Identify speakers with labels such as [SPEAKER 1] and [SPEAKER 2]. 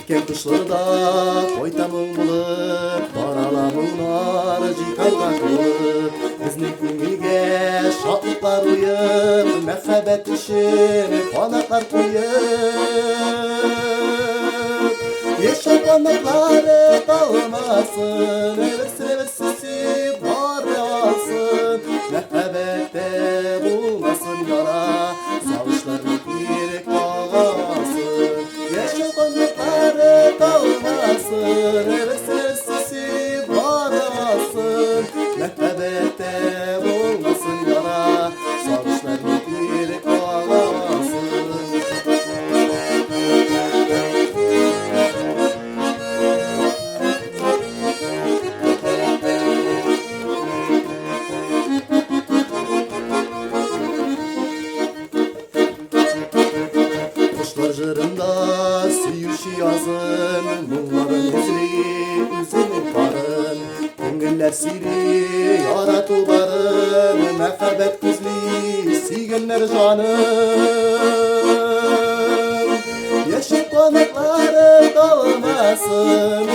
[SPEAKER 1] Kem kışlarda koytamın bulup, baralamınlar jikalgan kılıp. Bizning ko'ngilga şadlıklar uyup, mehabbet için qanotlar qo'yib. Yaşam qanotları dağılmasın, evirsi var olsun. Mehabbette bulmasın yara, sağışlarını bir kalsın. Yaşam qanotları dağılmasın, evirsi var olsun. Mehabbette bulmasın yara, sağışlarını bir kalsın. Kuşlar jırında süyüşü yazın, bunların ezri üzünün barın. Ko'ngillar siri yaratılbarın, mehabbet kuzli siyginler canım. Yaşam qanotları dağılmasın,